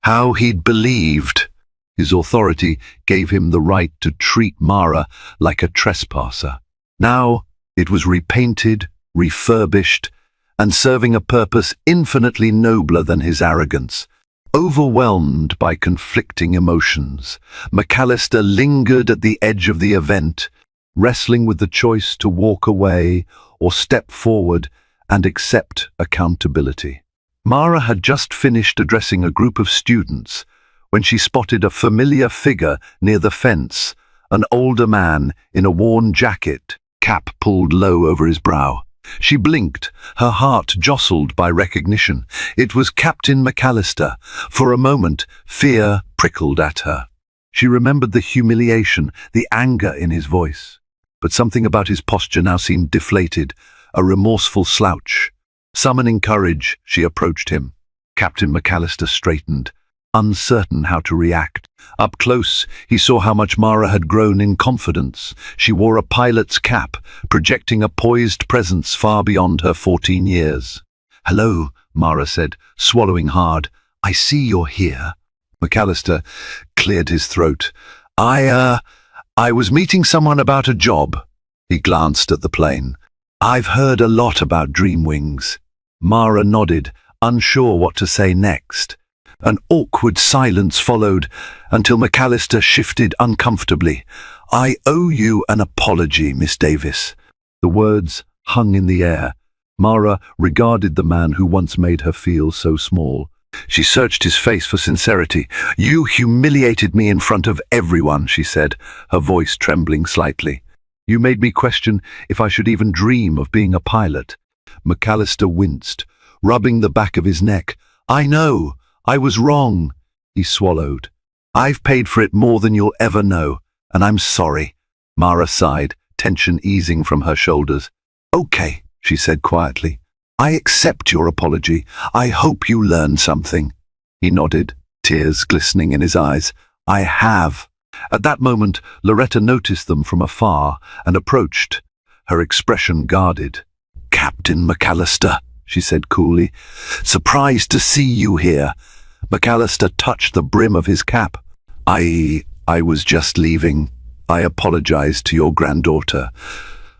how he'd believed. His authority gave him the right to treat Mara like a trespasser. Now it was repainted, refurbished, and serving a purpose infinitely nobler than his arrogance. Overwhelmed by conflicting emotions, McAllister lingered at the edge of the event, wrestling with the choice to walk away or step forward and accept accountability. Mara had just finished addressing a group of students when she spotted a familiar figure near the fence, an older man in a worn jacket, cap pulled low over his brow. She blinked, her heart jostled by recognition. It was Captain McAllister. For a moment, fear prickled at her. She remembered the humiliation, the anger in his voice. But something about his posture now seemed deflated, a remorseful slouch. Summoning courage, she approached him. Captain McAllister straightened, uncertain how to react. Up close, he saw how much Mara had grown in confidence. She wore a pilot's cap, projecting a poised presence far beyond her 14 years. "Hello," Mara said, swallowing hard. "I see you're here." McAllister cleared his throat. I was meeting someone about a job." He glanced at the plane. "I've heard a lot about Dreamwings." Mara nodded, unsure what to say next. An awkward silence followed until McAllister shifted uncomfortably. "I owe you an apology, Miss Davis." The words hung in the air. Mara regarded the man who once made her feel so small. She searched his face for sincerity. "You humiliated me in front of everyone," she said, her voice trembling slightly. "You made me question if I should even dream of being a pilot." McAllister winced, rubbing the back of his neck. "I know. I was wrong." He swallowed. "I've paid for it more than you'll ever know, and I'm sorry." Mara sighed, tension easing from her shoulders. "Okay," she said quietly. "I accept your apology. I hope you learned something." He nodded, tears glistening in his eyes. "I have." At that moment, Loretta noticed them from afar and approached, her expression guarded. "Captain McAllister," she said coolly. "Surprised to see you here." McAllister touched the brim of his cap. I was just leaving." I apologize to your granddaughter."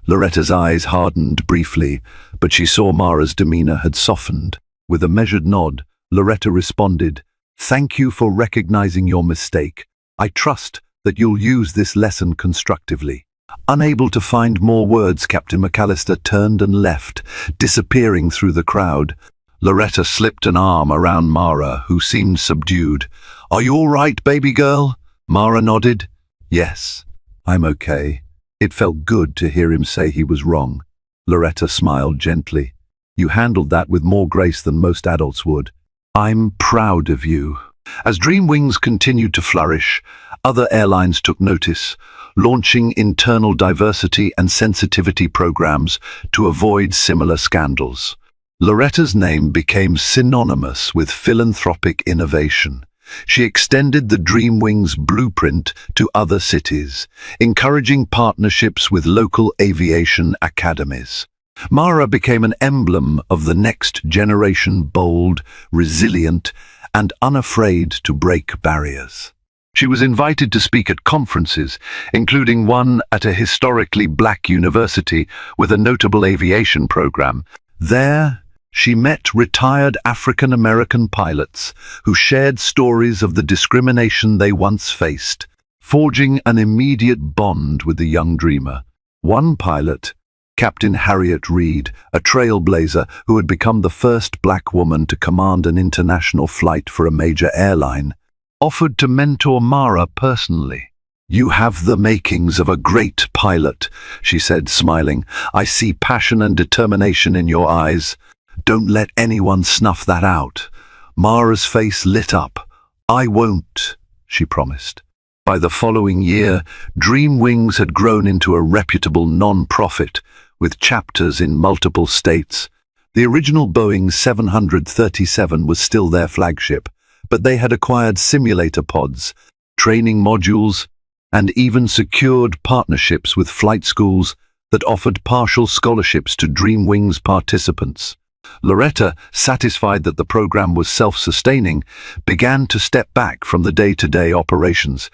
Loretta's eyes hardened briefly, but she saw Mara's demeanor had softened. With a measured nod, Loretta responded, "Thank you for recognizing your mistake. I trust that you'll use this lesson constructively." Unable to find more words, Captain McAllister turned and left, disappearing through the crowd. Loretta slipped an arm around Mara, who seemed subdued. "Are you all right, baby girl?" Mara nodded. "Yes, I'm okay." It felt good to hear him say he was wrong. Loretta smiled gently. "You handled that with more grace than most adults would. I'm proud of you." As Dreamwings continued to flourish, other airlines took notice, launching internal diversity and sensitivity programs to avoid similar scandals. Loretta's name became synonymous with philanthropic innovation. She extended the Dreamwings blueprint to other cities, encouraging partnerships with local aviation academies. Mara became an emblem of the next generation, bold, resilient, and unafraid to break barriers. She was invited to speak at conferences, including one at a historically black university with a notable aviation program. There, she met retired African-American pilots who shared stories of the discrimination they once faced, forging an immediate bond with the young dreamer. One pilot, Captain Harriet Reed, a trailblazer who had become the first black woman to command an international flight for a major airline, offered to mentor Mara personally. "You have the makings of a great pilot," she said, smiling. "I see passion and determination in your eyes. Don't let anyone snuff that out." Mara's face lit up. "I won't," she promised. By the following year, Dreamwings had grown into a reputable non-profit with chapters in multiple states. The original Boeing 737 was still their flagship, but they had acquired simulator pods, training modules, and even secured partnerships with flight schools that offered partial scholarships to Dreamwings participants. Loretta, satisfied that the program was self-sustaining, began to step back from the day-to-day operations,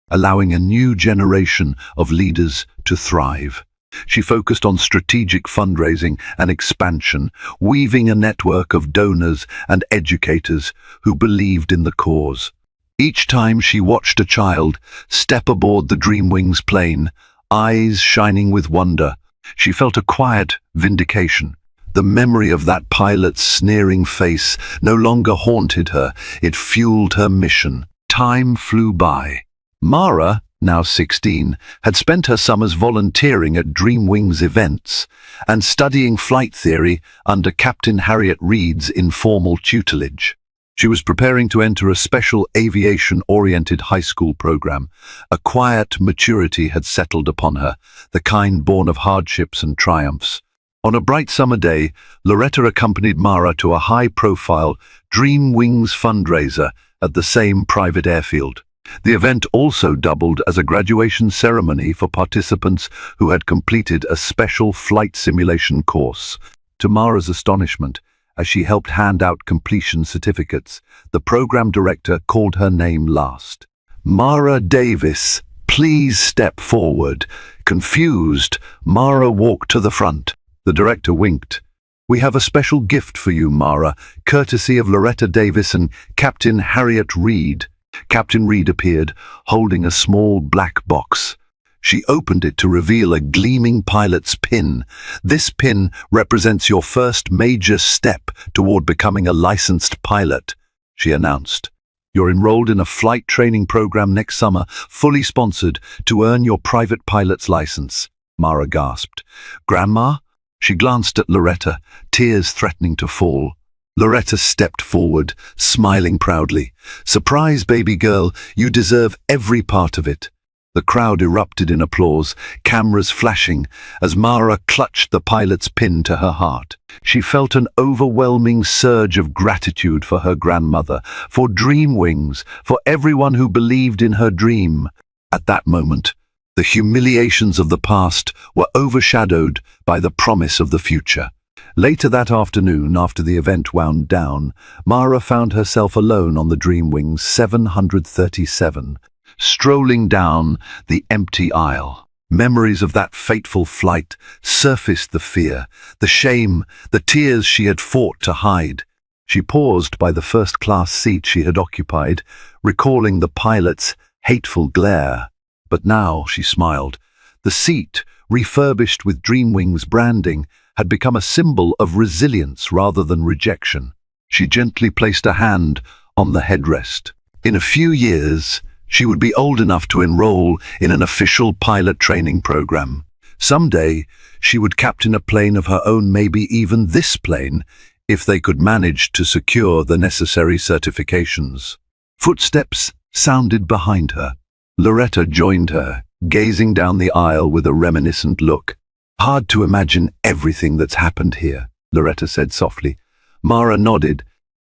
allowing a new generation of leaders to thrive. She focused on strategic fundraising and expansion, weaving a network of donors and educators who believed in the cause. Each time she watched a child step aboard the Dreamwings plane, eyes shining with wonder, she felt a quiet vindication. The memory of that pilot's sneering face no longer haunted her, it fueled her mission. Time flew by. Mara, now 16, had spent her summers volunteering at Dreamwings events and studying flight theory under Captain Harriet Reed's informal tutelage. She was preparing to enter a special aviation-oriented high school program. A quiet maturity had settled upon her, the kind born of hardships and triumphs. On a bright summer day, Loretta accompanied Mara to a high-profile Dreamwings fundraiser at the same private airfield. The event also doubled as a graduation ceremony for participants who had completed a special flight simulation course. To Mara's astonishment, as she helped hand out completion certificates, the program director called her name last. "Mara Davis, please step forward." Confused, Mara walked to the front. The director winked. "We have a special gift for you, Mara, courtesy of Loretta Davis and Captain Harriet Reed." Captain Reed appeared, holding a small black box. She opened it to reveal a gleaming pilot's pin. "This pin represents your first major step toward becoming a licensed pilot," she announced. "You're enrolled in a flight training program next summer, fully sponsored, to earn your private pilot's license." Mara gasped. "Grandma?" She glanced at Loretta, tears threatening to fall. Loretta stepped forward, smiling proudly. "Surprise, baby girl, you deserve every part of it." The crowd erupted in applause, cameras flashing, as Mara clutched the pilot's pin to her heart. She felt an overwhelming surge of gratitude for her grandmother, for Dreamwings, for everyone who believed in her dream. At that moment, the humiliations of the past were overshadowed by the promise of the future. Later that afternoon, after the event wound down, Mara found herself alone on the Dreamwings 737. strolling down the empty aisle. Memories of that fateful flight surfaced: the fear, the shame, the tears she had fought to hide. She paused by the first-class seat she had occupied, recalling the pilot's hateful glare. But now she smiled. The seat, refurbished with Dreamwings branding, had become a symbol of resilience rather than rejection. She gently placed a hand on the headrest. In a few years, she would be old enough to enroll in an official pilot training program. Someday, she would captain a plane of her own, maybe even this plane, if they could manage to secure the necessary certifications. Footsteps sounded behind her. Loretta joined her, gazing down the aisle with a reminiscent look. "Hard to imagine everything that's happened here," Loretta said softly. Mara nodded.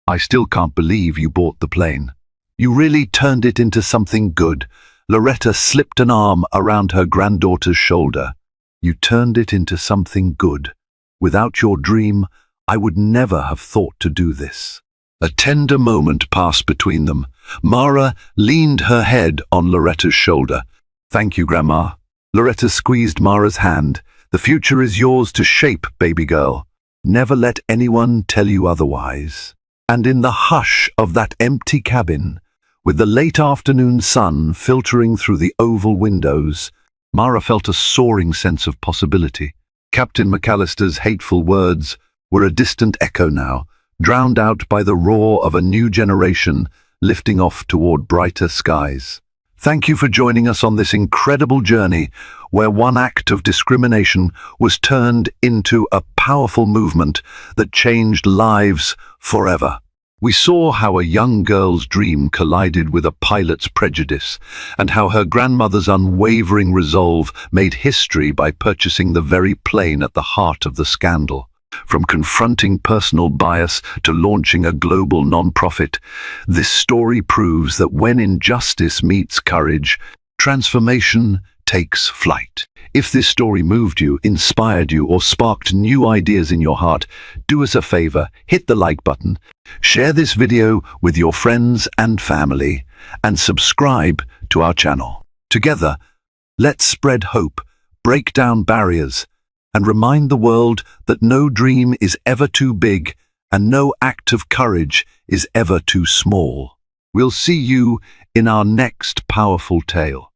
"I still can't believe you bought the plane. You really turned it into something good." Loretta slipped an arm around her granddaughter's shoulder. "You turned it into something good. Without your dream, I would never have thought to do this." A tender moment passed between them. Mara leaned her head on Loretta's shoulder. "Thank you, Grandma." Loretta squeezed Mara's hand. "The future is yours to shape, baby girl. Never let anyone tell you otherwise." And in the hush of that empty cabin, with the late afternoon sun filtering through the oval windows, Mara felt a soaring sense of possibility. Captain McAllister's hateful words were a distant echo now, drowned out by the roar of a new generation lifting off toward brighter skies. Thank you for joining us on this incredible journey where one act of discrimination was turned into a powerful movement that changed lives forever. We saw how a young girl's dream collided with a pilot's prejudice, and how her grandmother's unwavering resolve made history by purchasing the very plane at the heart of the scandal. From confronting personal bias to launching a global non-profit, this story proves that when injustice meets courage, transformation takes flight. If this story moved you, inspired you, or sparked new ideas in your heart, do us a favor, hit the like button, share this video with your friends and family, and subscribe to our channel. Together, let's spread hope, break down barriers, and remind the world that no dream is ever too big and no act of courage is ever too small. We'll see you in our next powerful tale.